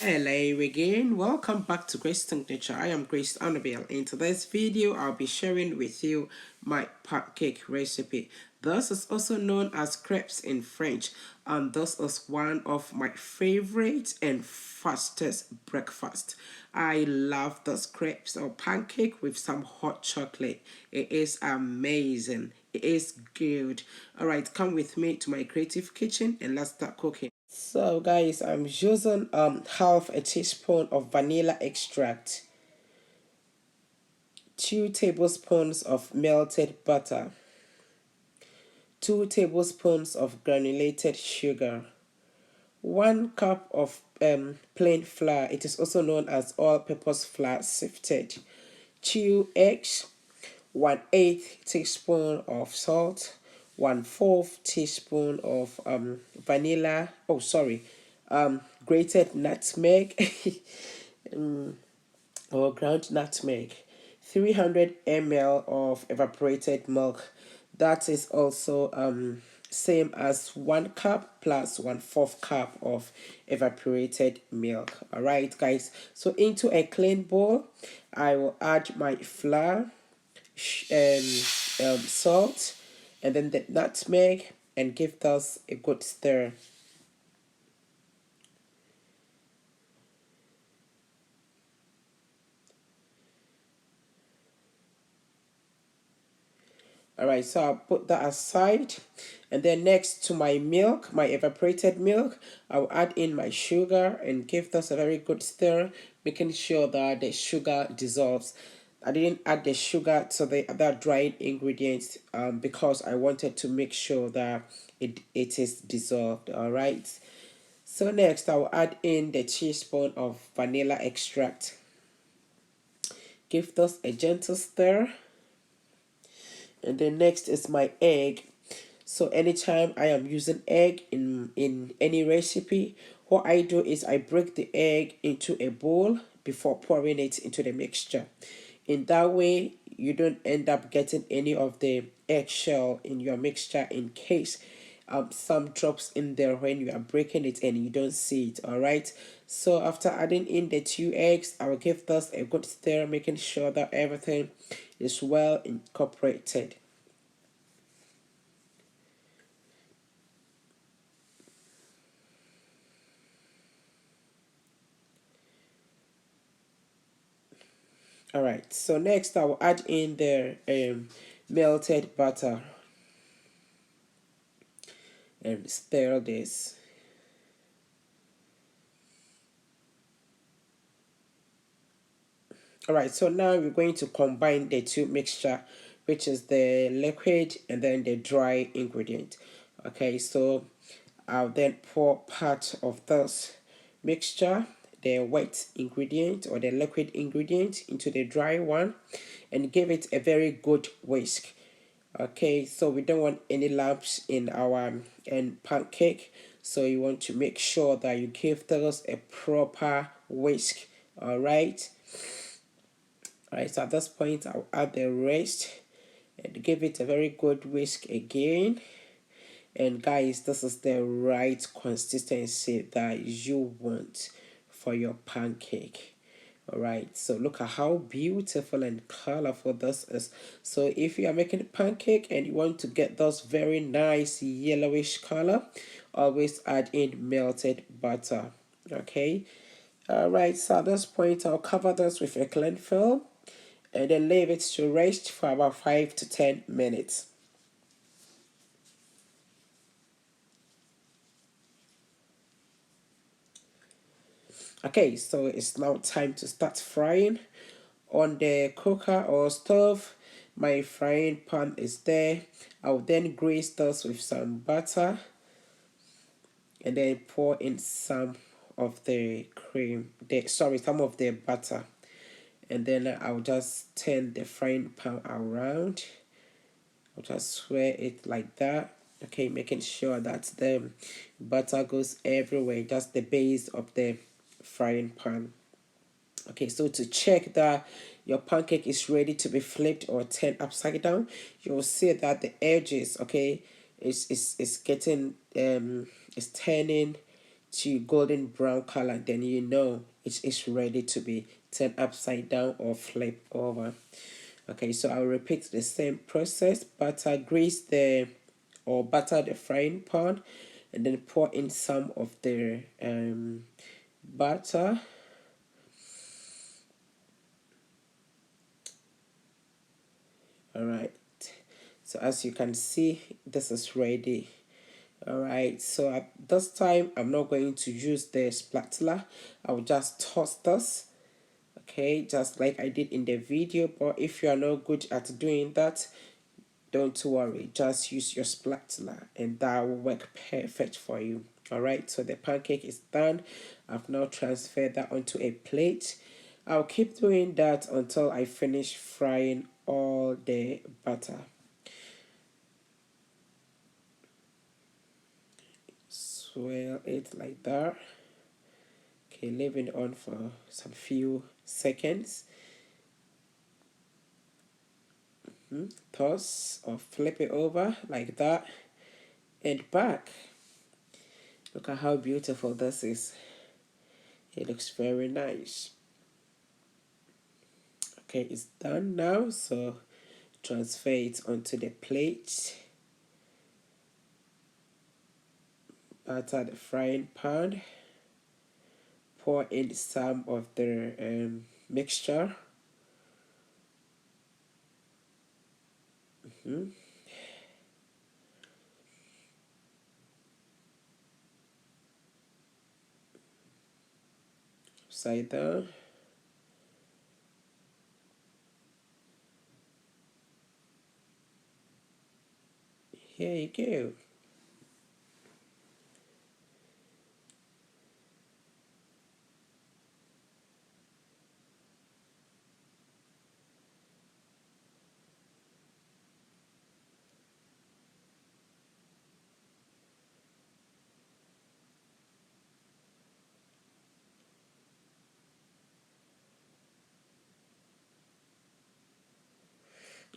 Hello again, welcome back to Gracessignature. I am Grace Annabelle. In today's video, I'll be sharing with you my pancake recipe. This is also known as crepes in French, and this is one of my favorite and fastest breakfast. I love this crepes or pancake with some hot chocolate. It is amazing. It is good. All right, come with me to my creative kitchen and let's start cooking. So guys, I'm using half a teaspoon of vanilla extract, 2 tablespoons of melted butter, 2 tablespoons of granulated sugar, 1 cup of plain flour. It is also known as all-purpose flour sifted, 2 eggs, 1/8 teaspoon of salt, 1/4 teaspoon of vanilla. Oh, sorry, grated nutmeg or ground nutmeg, 300 ml of evaporated milk. That is also same as 1 cup plus 1/4 cup of evaporated milk. All right, guys. So into a clean bowl, I will add my flour, salt, and then the nutmeg, and give those a good stir. All right, so I'll put that aside, and then next to my milk, my evaporated milk, I'll add in my sugar and give this a very good stir, making sure that the sugar dissolves. I didn't add the sugar to the other dried ingredients because I wanted to make sure that it is dissolved. All right. So next I'll add in the teaspoon of vanilla extract. Give this a gentle stir. And then next is my egg. So anytime I am using egg in any recipe, what I do is I break the egg into a bowl before pouring it into the mixture. In that way, you don't end up getting any of the eggshell in your mixture in case some drops in there when you are breaking it and you don't see it. All right, so after adding in the 2 eggs, I will give this a good stir, making sure that everything is well incorporated. All right, so next I will add in the melted butter and stir this. All right, so now we're going to combine the two mixture, which is the liquid and then the dry ingredient. Okay, so I'll then pour part of this mixture, the wet ingredient or the liquid ingredient, into the dry one and give it a very good whisk. Okay, so we don't want any lumps in our pancake, so you want to make sure that you give those a proper whisk. All right. All right, so at this point I'll add the rest and give it a very good whisk again. And guys, this is the right consistency that you want for your pancake. All right, so look at how beautiful and colorful this is. So if you are making a pancake and you want to get those very nice yellowish color, always add in melted butter. Okay. All right, so at this point I'll cover this with a cling film and then leave it to rest for about 5 to 10 minutes. Okay, so it's now time to start frying. On the cooker or stove, my frying pan is there. I'll then grease this with some butter and then pour in some of the cream, some of the butter, and then I'll just turn the frying pan around. I'll just swirl it like that. Okay, making sure that the butter goes everywhere, just the base of the frying pan. Okay, so to check that your pancake is ready to be flipped or turned upside down, you'll see that the edges, okay, is getting is turning to golden brown color, then you know it is ready to be turned upside down or flip over. Okay, so I'll repeat the same process. Butter the frying pan, and then pour in some of the butter. All right, so as you can see, this is ready. All right, so at this time I'm not going to use the spatula. I'll just toss this, okay, just like I did in the video. But if you are not good at doing that, don't worry, just use your spatula and that will work perfect for you. All right, so the pancake is done. I've now transferred that onto a plate. I'll keep doing that until I finish frying all the butter. Swirl it like that. Okay, leave it on for some few seconds. Toss or flip it over like that and back. Look at how beautiful this is. It looks very nice. Okay, it's done now, so transfer it onto the plate. Butter the frying pan. Pour in some of the mixture. Upside down. Here you go.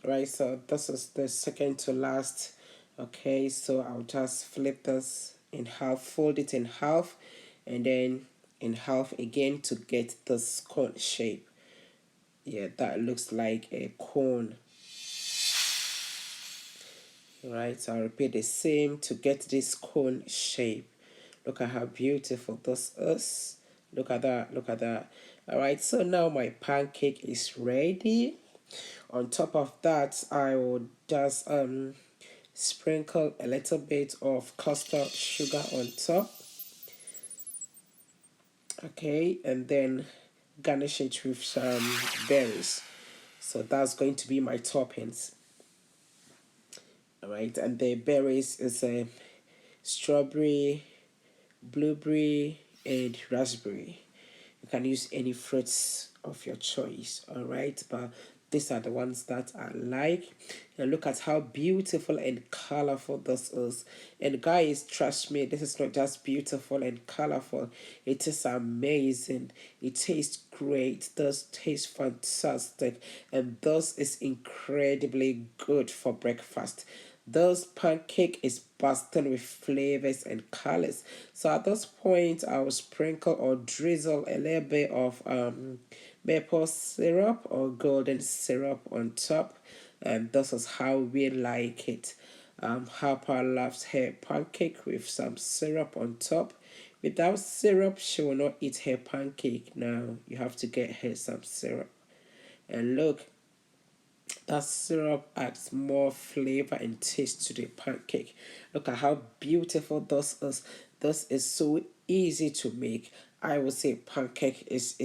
Right, so this is the second to last. Okay, so I'll just flip this in half, fold it in half, and then in half again to get this cone shape. Yeah, that looks like a cone. Right, so I'll repeat the same to get this cone shape. Look at how beautiful this is. Look at that, look at that. All right, so now my pancake is ready. On top of that, I will just sprinkle a little bit of custard sugar on top. Okay, and then garnish it with some berries. So that's going to be my toppings. All right, and the berries is a strawberry, blueberry, and raspberry. You can use any fruits of your choice, all right, but these are the ones that I like. And look at how beautiful and colorful this is. And guys, trust me, this is not just beautiful and colorful, it is amazing. It tastes great, this tastes fantastic, and this is incredibly good for breakfast. This pancake is bursting with flavors and colors. So at this point, I will sprinkle or drizzle a little bit of maple syrup or golden syrup on top. And this is how we like it. Harper loves her pancake with some syrup on top. Without syrup, she will not eat her pancake. Now you have to get her some syrup. And look, that syrup adds more flavor and taste to the pancake. Look at how beautiful this is. This is so easy to make. I would say pancake is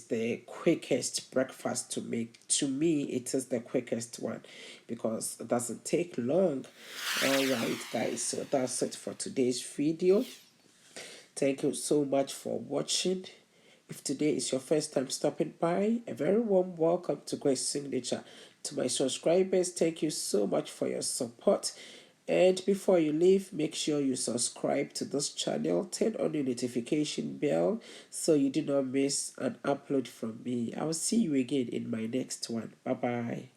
the quickest breakfast to make. To me, it is the quickest one because it doesn't take long. Alright guys, so that's it for today's video. Thank you so much for watching. If today is your first time stopping by, a very warm welcome to Grace Signature. To my subscribers, thank you so much for your support. And before you leave, make sure you subscribe to this channel, turn on the notification bell so you do not miss an upload from me. I will see you again in my next one. Bye bye.